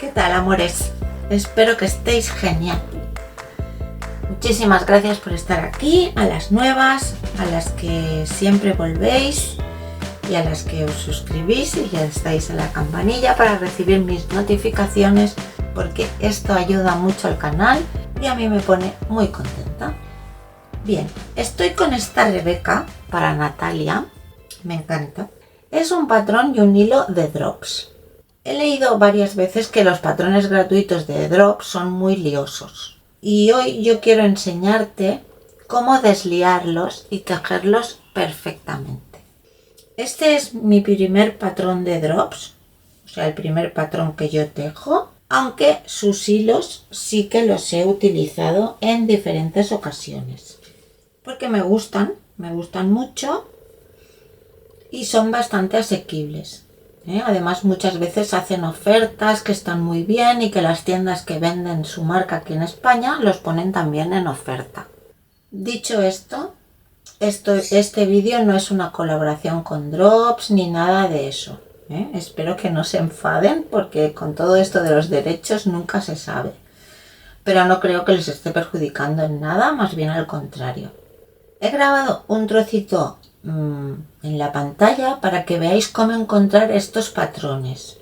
tal, amores? Espero que estéis genial. Muchísimas gracias por estar aquí, a las nuevas, a las que siempre volvéis y a las que os suscribís y le estáis a la campanilla para recibir mis notificaciones, porque esto ayuda mucho al canal y a mí me pone muy contenta. Bien, estoy con esta Rebeca para Natalia, me encanta. Es un patrón y un hilo de drops. He leído varias veces que los patrones gratuitos de drops son muy liosos. Y hoy yo quiero enseñarte cómo desliarlos y tejerlos perfectamente. Este es mi primer patrón de drops, o sea, el primer patrón que yo tejo, aunque sus hilos sí que los he utilizado en diferentes ocasiones. Porque me gustan mucho y son bastante asequibles. Además, muchas veces hacen ofertas que están muy bien y que las tiendas que venden su marca aquí en España los ponen también en oferta. Dicho esto, este vídeo no es una colaboración con Drops ni nada de eso. Espero que no se enfaden porque con todo esto de los derechos nunca se sabe. Pero no creo que les esté perjudicando en nada, más bien al contrario. He grabado un trocito en la pantalla para que veáis cómo encontrar estos patrones,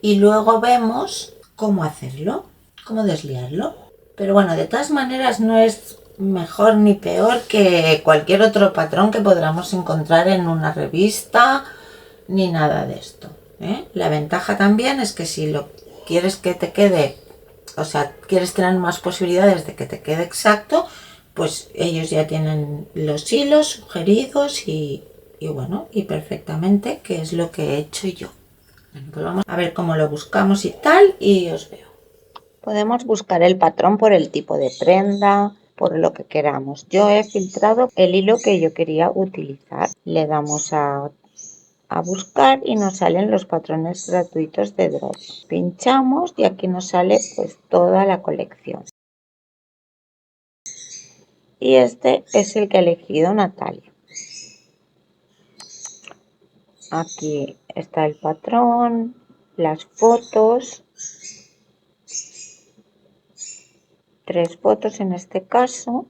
y luego vemos cómo hacerlo, cómo desliarlo. Pero bueno, de todas maneras no es mejor ni peor que cualquier otro patrón que podamos encontrar en una revista ni nada de esto. La ventaja también es que si lo quieres que te quede, o sea, quieres tener más posibilidades de que te quede exacto, pues ellos ya tienen los hilos sugeridos y bueno, y perfectamente, que es lo que he hecho yo. Bueno, pues vamos a ver cómo lo buscamos y tal, y os veo. Podemos buscar el patrón por el tipo de prenda, por lo que queramos. Yo he filtrado el hilo que yo quería utilizar. Le damos a buscar y nos salen los patrones gratuitos de Drops. Pinchamos y aquí nos sale pues toda la colección. Y este es el que ha elegido Natalia. Aquí está el patrón, las fotos, 3 fotos en este caso.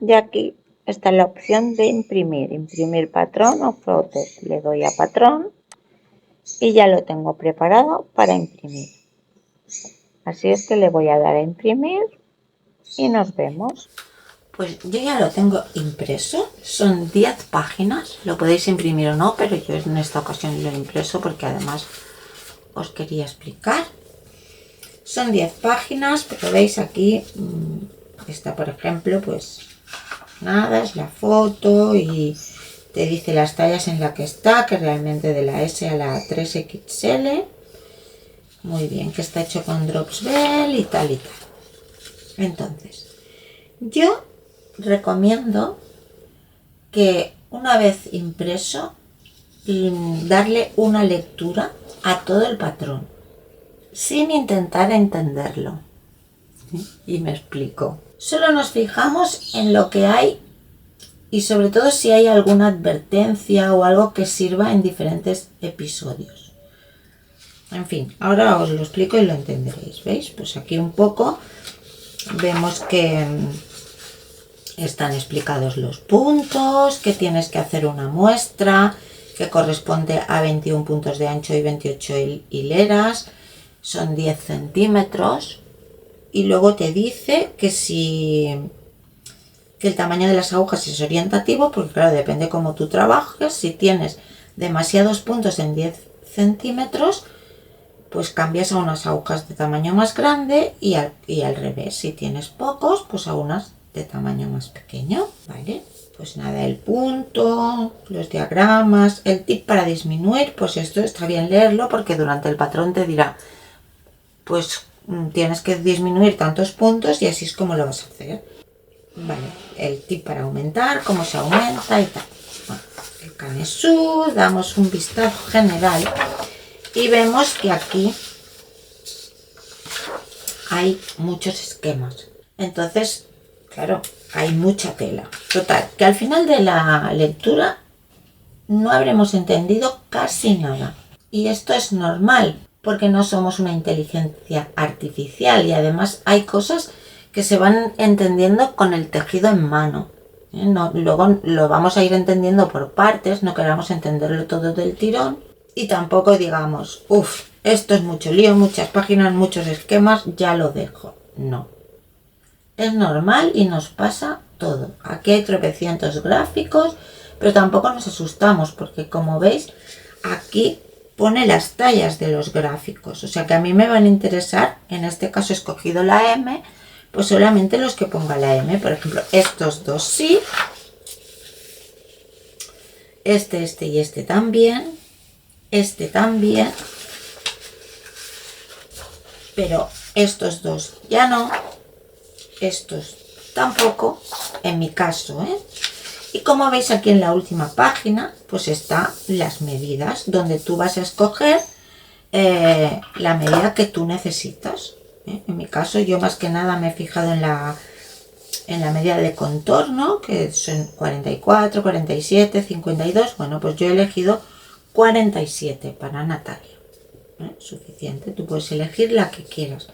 Y aquí está la opción de imprimir patrón o fotos. Le doy a patrón y ya lo tengo preparado para imprimir. Así es que le voy a dar a imprimir y nos vemos. Pues yo ya lo tengo impreso, son 10 páginas, lo podéis imprimir o no, pero yo en esta ocasión lo he impreso porque además os quería explicar. Son 10 páginas, pero veis aquí, está por ejemplo, pues nada, es la foto y te dice las tallas en la que está, que realmente de la S a la 3XL. Muy bien, que está hecho con Drops Bell y tal y tal. Entonces, yo recomiendo que una vez impreso, darle una lectura a todo el patrón, sin intentar entenderlo. Y me explico. Solo nos fijamos en lo que hay y sobre todo si hay alguna advertencia o algo que sirva en diferentes episodios. En fin, ahora os lo explico y lo entenderéis. ¿Veis? Pues aquí un poco vemos que están explicados los puntos, que tienes que hacer una muestra que corresponde a 21 puntos de ancho y 28 hileras, son 10 centímetros, y luego te dice que el tamaño de las agujas es orientativo, porque claro, depende cómo tú trabajes. Si tienes demasiados puntos en 10 centímetros, pues cambias a unas agujas de tamaño más grande y al revés. Si tienes pocos, pues a unas de tamaño más pequeño, ¿vale? Pues nada, el punto, los diagramas, el tip para disminuir, pues esto está bien leerlo porque durante el patrón te dirá, pues tienes que disminuir tantos puntos y así es como lo vas a hacer. Vale, el tip para aumentar, cómo se aumenta y tal. Bueno, el canesú, damos un vistazo general y vemos que aquí hay muchos esquemas. Entonces, claro, hay mucha tela. Total, que al final de la lectura no habremos entendido casi nada. Y esto es normal, porque no somos una inteligencia artificial y además hay cosas que se van entendiendo con el tejido en mano. No, luego lo vamos a ir entendiendo por partes, no queramos entenderlo todo del tirón y tampoco digamos, uff, esto es mucho lío, muchas páginas, muchos esquemas, ya lo dejo. No. Es normal y nos pasa todo. Aquí hay tropecientos gráficos, pero tampoco nos asustamos porque como veis, aquí pone las tallas de los gráficos. O sea que a mí me van a interesar, en este caso he escogido la M, pues solamente los que ponga la M. Por ejemplo, estos dos sí. Este y este también. Este también. Pero estos dos ya no. Estos tampoco, en mi caso, ¿eh? Y como veis aquí en la última página, pues están las medidas, donde tú vas a escoger la medida que tú necesitas. En mi caso, yo más que nada me he fijado en la medida de contorno, que son 44, 47, 52. Bueno, pues yo he elegido 47 para Natalia. Suficiente, tú puedes elegir la que quieras.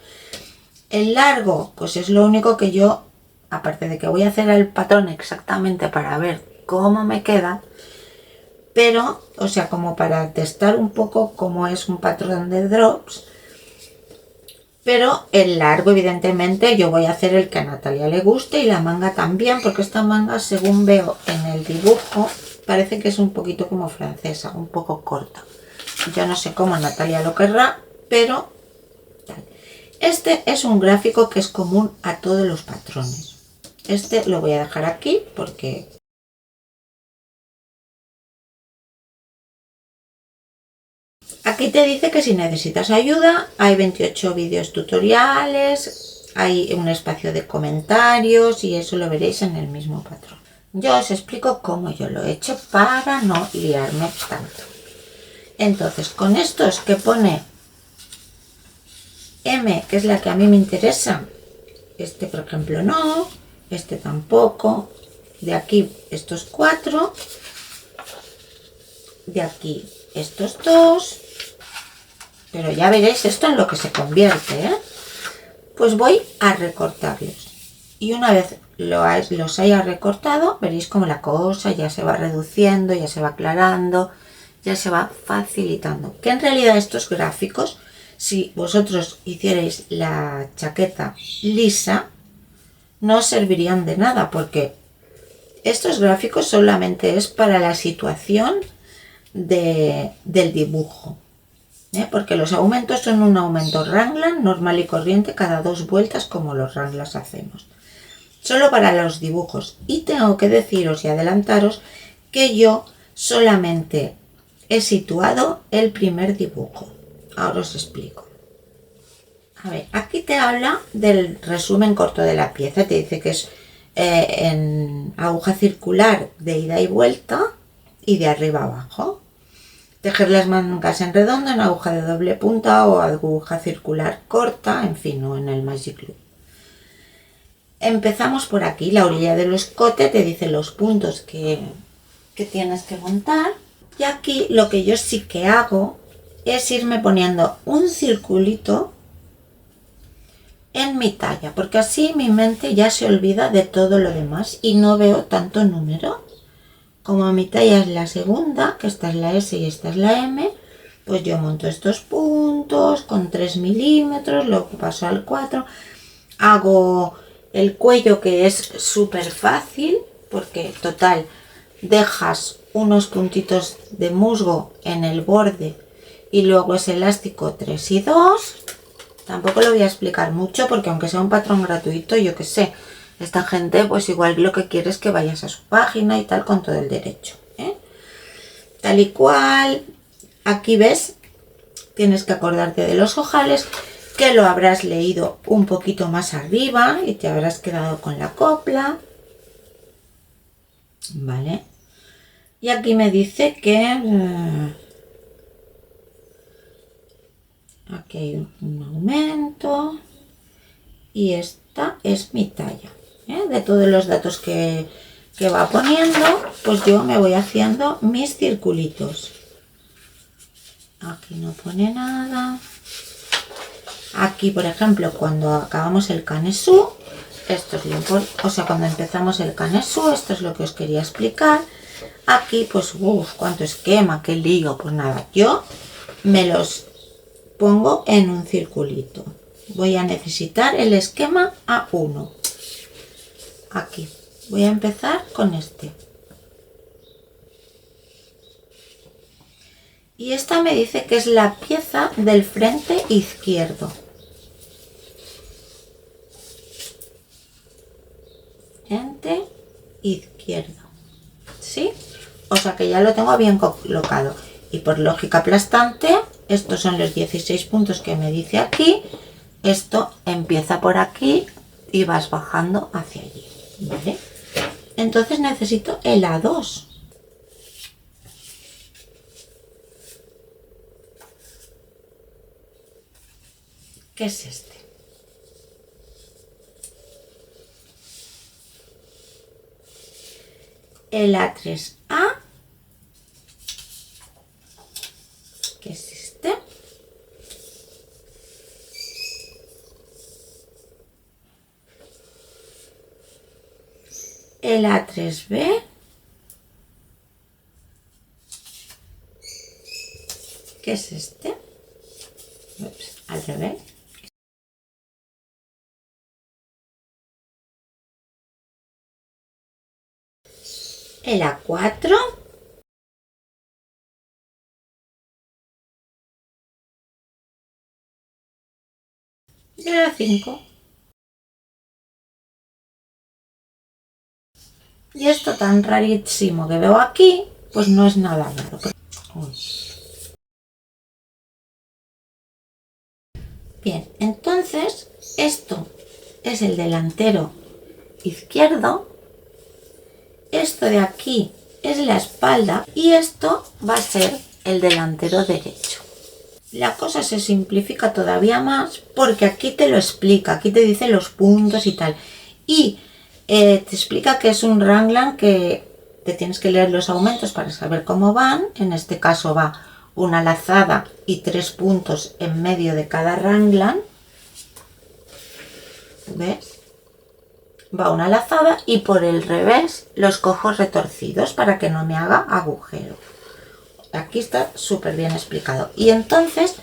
El largo, pues es lo único que yo, aparte de que voy a hacer el patrón exactamente para ver cómo me queda, pero, o sea, como para testar un poco cómo es un patrón de drops. Pero el largo, evidentemente, yo voy a hacer el que a Natalia le guste y la manga también, porque esta manga, según veo en el dibujo, parece que es un poquito como francesa, un poco corta. Yo no sé cómo Natalia lo querrá, pero tal. Este es un gráfico que es común a todos los patrones. Este lo voy a dejar aquí porque... Aquí te dice que si necesitas ayuda, hay 28 vídeos tutoriales, hay un espacio de comentarios y eso lo veréis en el mismo patrón. Yo os explico cómo yo lo he hecho para no liarme tanto. Entonces, con estos que pone M, que es la que a mí me interesa, este por ejemplo no, este tampoco, de aquí estos 4, de aquí estos 2, pero ya veréis esto en lo que se convierte, ¿eh? Pues voy a recortarlos y una vez los haya recortado, veréis como la cosa ya se va reduciendo, ya se va aclarando, ya se va facilitando. Que en realidad estos gráficos, si vosotros hicierais la chaqueta lisa, no servirían de nada porque estos gráficos solamente es para la situación del dibujo, porque los aumentos son un aumento Raglan normal y corriente cada 2 vueltas como los Raglans hacemos. Solo para los dibujos. Y tengo que deciros y adelantaros que yo solamente he situado el primer dibujo. Ahora os explico. A ver, aquí te habla del resumen corto de la pieza. Te dice que es en aguja circular de ida y vuelta y de arriba abajo. Tejer las mangas en redondo en aguja de doble punta o aguja circular corta, en fin, o en el Magic Loop. Empezamos por aquí, la orilla del escote te dice los puntos que tienes que montar. Y aquí lo que yo sí que hago es irme poniendo un circulito en mi talla, porque así mi mente ya se olvida de todo lo demás y no veo tanto número. Como mi talla es la segunda, que esta es la S y esta es la M, pues yo monto estos puntos con 3 milímetros, luego paso al 4, hago el cuello, que es súper fácil, porque total, dejas unos puntitos de musgo en el borde y luego es elástico 3 y 2. Tampoco lo voy a explicar mucho porque aunque sea un patrón gratuito, yo que sé, esta gente pues igual lo que quiere es que vayas a su página y tal con todo el derecho, tal y cual. Aquí ves, tienes que acordarte de los ojales, que lo habrás leído un poquito más arriba y te habrás quedado con la copla, vale. Y aquí me dice que aquí hay un aumento y esta es mi talla, de todos los datos que que va poniendo, pues yo me voy haciendo mis circulitos. Aquí no pone nada. Aquí, por ejemplo, cuando acabamos el canesú, esto es lo importante, o sea, cuando empezamos el canesú, esto es lo que os quería explicar. Aquí, pues, cuánto esquema, qué lío. Pues nada, yo me los pongo en un circulito. Voy a necesitar el esquema A1. Aquí. Voy a empezar con este. Y esta me dice que es la pieza del frente izquierdo. Frente izquierdo. ¿Sí? O sea que ya lo tengo bien colocado. Y por lógica aplastante, estos son los 16 puntos que me dice aquí. Esto empieza por aquí y vas bajando hacia allí. ¿Vale? Entonces necesito el A2. ¿Qué es este? El A3A. ¿Qué es este? El A3B. ¿Qué es este? Ups, al revés. El A4. Y el A5. Y esto tan rarísimo que veo aquí, pues no es nada raro. Bien, entonces esto es el delantero izquierdo, esto de aquí es la espalda y esto va a ser el delantero derecho. La cosa se simplifica todavía más porque aquí te lo explica, aquí te dice los puntos y tal. Y te explica que es un raglan que te tienes que leer los aumentos para saber cómo van. En este caso va una lazada y 3 puntos en medio de cada raglan. ¿Ves? Va una lazada y por el revés los cojo retorcidos para que no me haga agujero. Aquí está súper bien explicado. Y entonces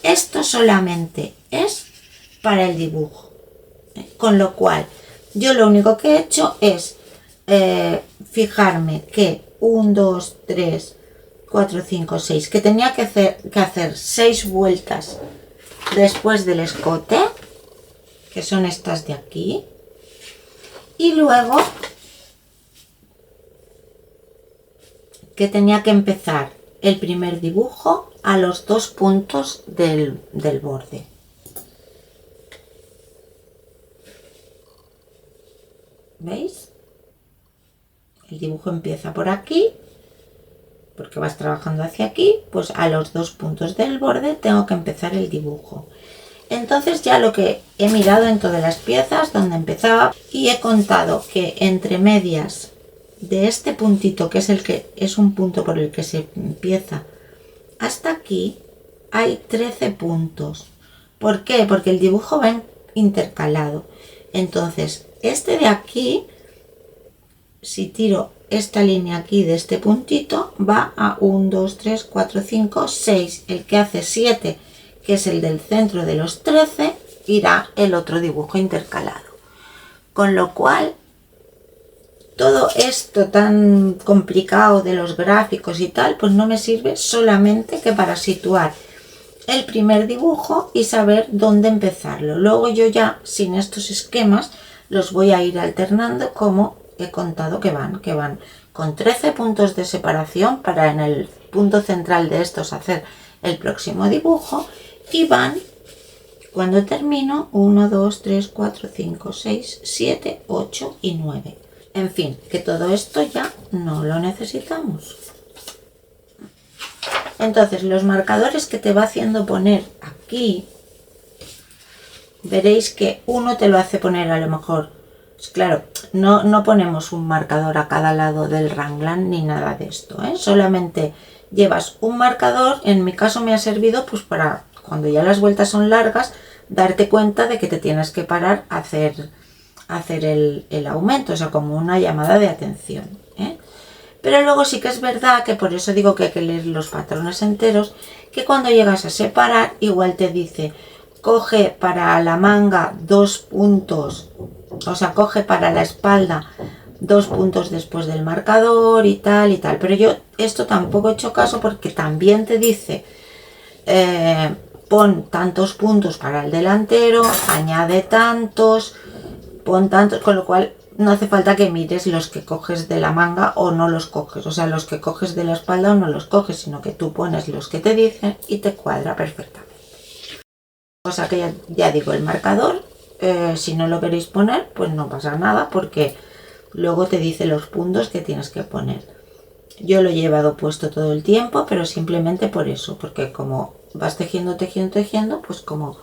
esto solamente es para el dibujo. Con lo cual yo lo único que he hecho es fijarme que 1, 2, 3, 4, 5, 6, que tenía que hacer 6 vueltas después del escote, que son estas de aquí, y luego que tenía que empezar el primer dibujo a los 2 puntos del borde. ¿Veis? El dibujo empieza por aquí, porque vas trabajando hacia aquí, pues a los 2 puntos del borde tengo que empezar el dibujo. Entonces ya lo que he mirado en todas las piezas donde empezaba y he contado que entre medias de este puntito, que es un punto por el que se empieza, hasta aquí hay 13 puntos. ¿Por qué? Porque el dibujo va intercalado. Entonces este de aquí, si tiro esta línea aquí de este puntito, va a 1, 2, 3, 4, 5, 6. El que hace 7, que es el del centro de los 13, irá el otro dibujo intercalado. Con lo cual, todo esto tan complicado de los gráficos y tal, pues no me sirve solamente que para situar el primer dibujo y saber dónde empezarlo. Luego yo ya, sin estos esquemas, los voy a ir alternando como he contado que van con 13 puntos de separación para en el punto central de estos hacer el próximo dibujo, y van, cuando termino, 1, 2, 3, 4, 5, 6, 7, 8 y 9. En fin, que todo esto ya no lo necesitamos. Entonces, los marcadores que te va haciendo poner aquí, veréis que uno te lo hace poner a lo mejor Pues claro, no ponemos un marcador a cada lado del raglan ni nada de esto, ¿eh? Solamente llevas un marcador. En mi caso me ha servido pues para cuando ya las vueltas son largas, darte cuenta de que te tienes que parar a hacer el aumento, o sea, como una llamada de atención, ¿eh? Pero luego sí que es verdad que por eso digo que hay que leer los patrones enteros, que cuando llegas a separar igual te dice coge para la manga 2 puntos, o sea, coge para la espalda 2 puntos después del marcador y tal, pero yo esto tampoco he hecho caso porque también te dice pon tantos puntos para el delantero, añade tantos, pon tantos, con lo cual no hace falta que mires los que coges de la manga o no los coges, o sea, los que coges de la espalda o no los coges, sino que tú pones los que te dicen y te cuadra perfectamente. O sea que ya digo, el marcador, si no lo queréis poner, pues no pasa nada porque luego te dice los puntos que tienes que poner. Yo lo he llevado puesto todo el tiempo, pero simplemente por eso, porque como vas tejiendo, pues como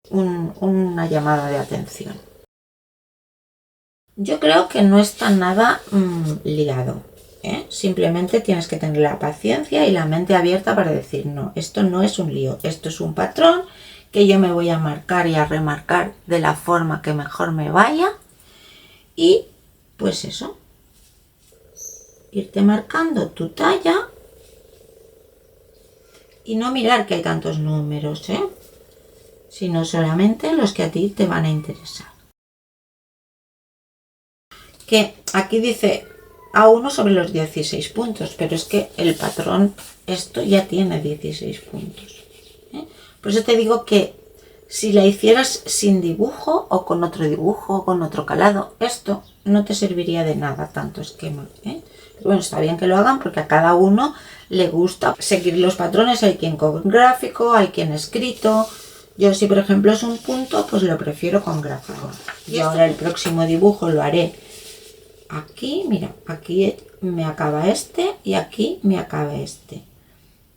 una llamada de atención. Yo creo que no está nada liado, ¿eh? Simplemente tienes que tener la paciencia y la mente abierta para decir, no, esto no es un lío, esto es un patrón que yo me voy a marcar y a remarcar de la forma que mejor me vaya y pues eso, irte marcando tu talla y no mirar que hay tantos números, sino solamente los que a ti te van a interesar. Que aquí dice A1 sobre los 16 puntos, pero es que el patrón, esto ya tiene 16 puntos. Por eso te digo que si la hicieras sin dibujo o con otro dibujo o con otro calado, esto no te serviría de nada, tanto esquema. Pero bueno, está bien que lo hagan porque a cada uno le gusta seguir los patrones. Hay quien con gráfico, hay quien escrito. Yo si por ejemplo es un punto, pues lo prefiero con gráfico. Y ahora el próximo dibujo lo haré aquí, mira, aquí me acaba este y aquí me acaba este.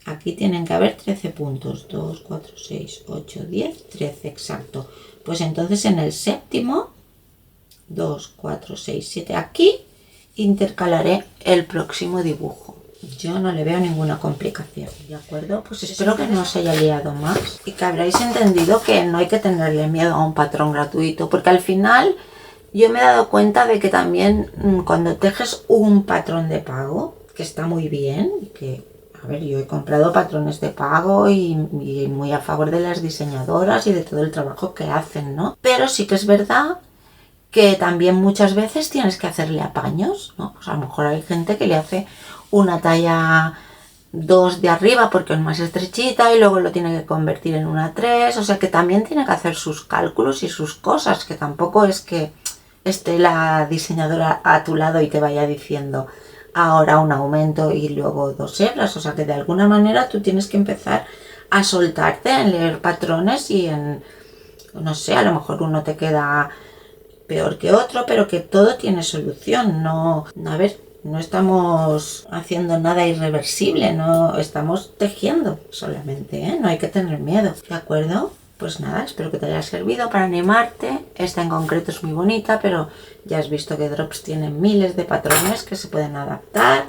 Aquí tienen que haber 13 puntos, 2, 4, 6, 8, 10, 13, exacto. Pues entonces en el séptimo, 2, 4, 6, 7, aquí intercalaré el próximo dibujo. Yo no le veo ninguna complicación, ¿de acuerdo? Pues espero que no os haya liado más y que habréis entendido que no hay que tenerle miedo a un patrón gratuito, porque al final yo me he dado cuenta de que también cuando tejes un patrón de pago, que está muy bien, que, a ver, yo he comprado patrones de pago y muy a favor de las diseñadoras y de todo el trabajo que hacen, ¿no? Pero sí que es verdad que también muchas veces tienes que hacerle apaños, ¿no? Pues a lo mejor hay gente que le hace una talla 2 de arriba porque es más estrechita y luego lo tiene que convertir en una 3, o sea que también tiene que hacer sus cálculos y sus cosas, que tampoco es que esté la diseñadora a tu lado y te vaya diciendo ahora un aumento y luego 2 hebras, o sea que de alguna manera tú tienes que empezar a soltarte en leer patrones y en, no sé, a lo mejor uno te queda peor que otro, pero que todo tiene solución. No, a ver, no estamos haciendo nada irreversible, no estamos tejiendo solamente, no hay que tener miedo, ¿de acuerdo? Pues nada, espero que te haya servido para animarte. Esta en concreto es muy bonita, pero ya has visto que Drops tiene miles de patrones que se pueden adaptar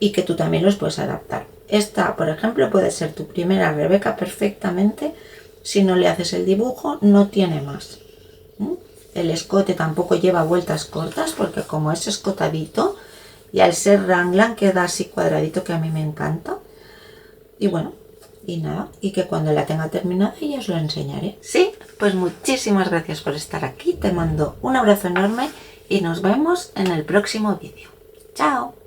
y que tú también los puedes adaptar. Esta, por ejemplo, puede ser tu primera Rebeca perfectamente. Si no le haces el dibujo, no tiene más. El escote tampoco lleva vueltas cortas porque como es escotadito y al ser raglan queda así cuadradito, que a mí me encanta. Y bueno, y nada, y que cuando la tenga terminada ya os lo enseñaré. Sí, pues muchísimas gracias por estar aquí, te mando un abrazo enorme y nos vemos en el próximo vídeo. ¡Chao!